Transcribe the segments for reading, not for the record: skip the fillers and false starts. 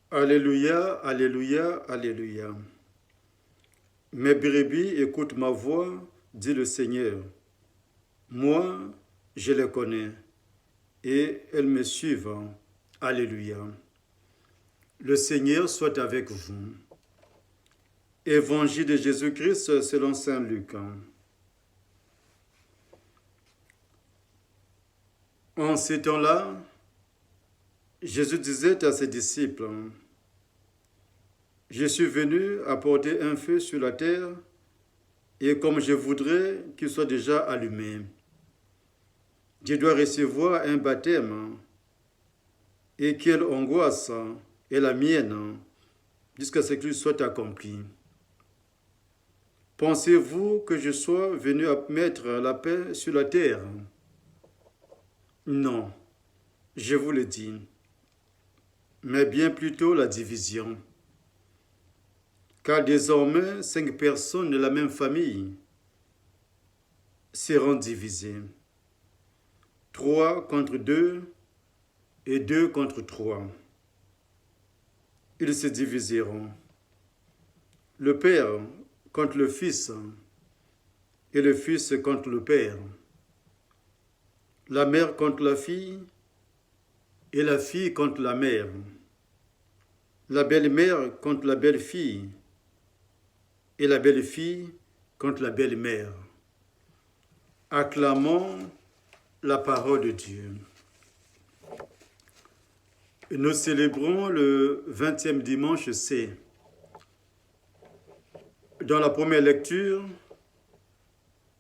Alléluia, Alléluia, Alléluia. Mes brebis écoutent ma voix, dit le Seigneur. Moi, je les connais et elles me suivent. Alléluia. Le Seigneur soit avec vous. Évangile de Jésus-Christ selon saint Luc. En ces temps-là, Jésus disait à ses disciples, « Je suis venu apporter un feu sur la terre, et comme je voudrais qu'il soit déjà allumé. Je dois recevoir un baptême, et quelle angoisse est la mienne jusqu'à ce qu'il soit accompli. Pensez-vous que je sois venu mettre la paix sur la terre? Non, je vous le dis, mais bien plutôt la division. Car désormais, 5 personnes de la même famille seront divisées. 3 contre 2 et 2 contre 3. Ils se diviseront. Le Père contre le Fils et le Fils contre le Père. La mère contre la fille et la fille contre la mère. La belle-mère contre la belle-fille et la belle-fille contre la belle-mère. Acclamons la parole de Dieu. Nous célébrons le 20e dimanche C. Dans la première lecture,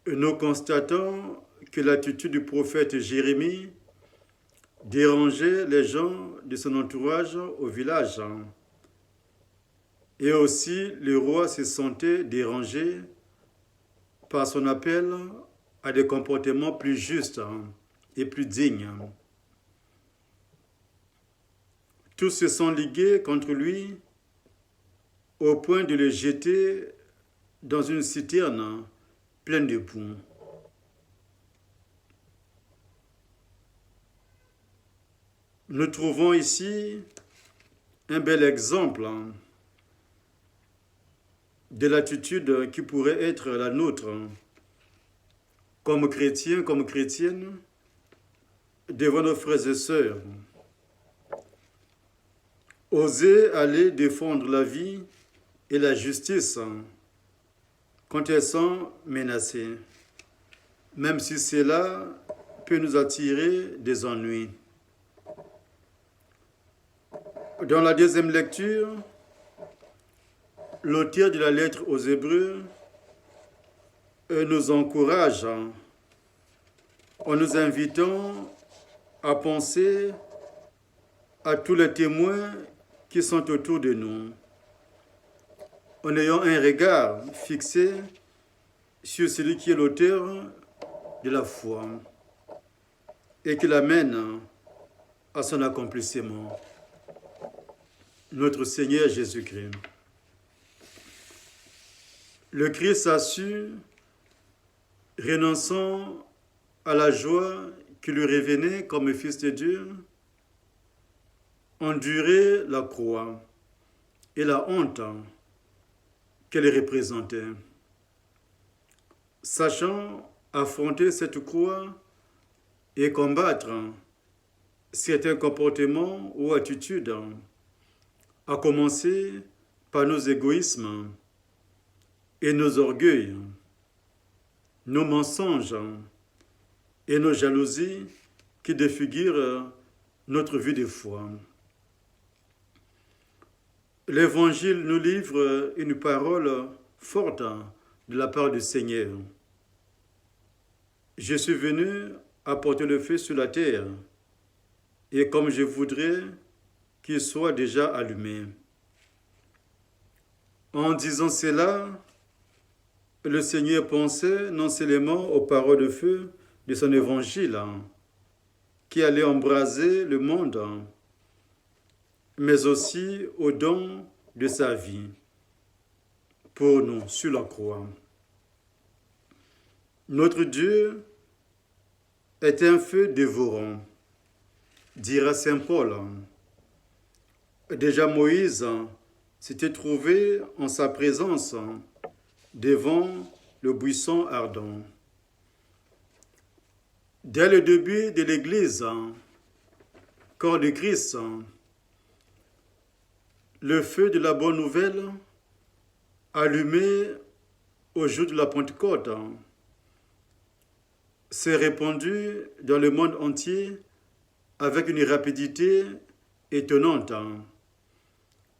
nous constatons que l'attitude du prophète Jérémie dérangeait les gens de son entourage au village. Et aussi, le roi se sentait dérangé par son appel à des comportements plus justes et plus dignes. Tous se sont ligués contre lui au point de le jeter dans une citerne pleine de boue. Nous trouvons ici un bel exemple de l'attitude qui pourrait être la nôtre comme chrétiens, comme chrétiennes, devant nos frères et sœurs. Oser aller défendre la vie et la justice quand elles sont menacées, même si cela peut nous attirer des ennuis. Dans la deuxième lecture, l'auteur de la lettre aux Hébreux nous encourage en nous invitant à penser à tous les témoins qui sont autour de nous, en ayant un regard fixé sur celui qui est l'auteur de la foi et qui l'amène à son accomplissement, notre Seigneur Jésus-Christ. Le Christ a su, renonçant à la joie qui lui revenait comme Fils de Dieu, endurer la croix et la honte qu'elle représentait. Sachant affronter cette croix et combattre certains comportements ou attitudes, à commencer par nos égoïsmes et nos orgueils, nos mensonges et nos jalousies qui défigurent notre vie de foi. L'Évangile nous livre une parole forte de la part du Seigneur. Je suis venu apporter le feu sur la terre, et comme je voudrais qu'il soit déjà allumé. En disant cela, le Seigneur pensait non seulement aux paroles de feu de son évangile, qui allait embraser le monde, mais aussi aux dons de sa vie pour nous sur la croix. Notre Dieu est un feu dévorant, dira saint Paul. Déjà Moïse s'était trouvé en sa présence devant le buisson ardent. Dès le début de l'Église, corps de Christ, le feu de la bonne nouvelle, allumé au jour de la Pentecôte, s'est répandu dans le monde entier avec une rapidité étonnante.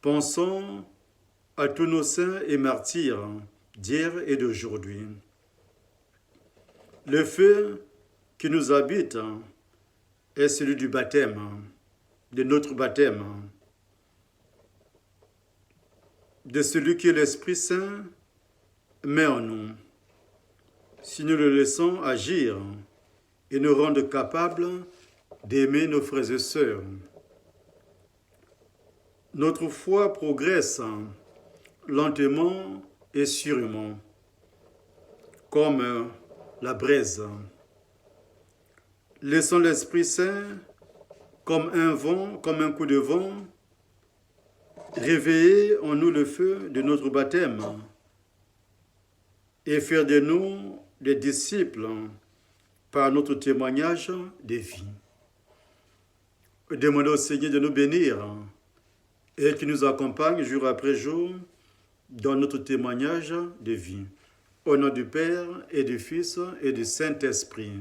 Pensons à tous nos saints et martyrs d'hier et d'aujourd'hui. Le feu qui nous habite est celui du baptême, de notre baptême, de celui que l'Esprit Saint met en nous. Si nous le laissons agir et nous rendre capables d'aimer nos frères et sœurs. Notre foi progresse lentement et sûrement, comme la braise. Laissons l'Esprit Saint comme un vent, comme un coup de vent, réveiller en nous le feu de notre baptême et faire de nous des disciples par notre témoignage de vie. Demandons au Seigneur de nous bénir et qui nous accompagne jour après jour dans notre témoignage de vie. Au nom du Père et du Fils et du Saint-Esprit.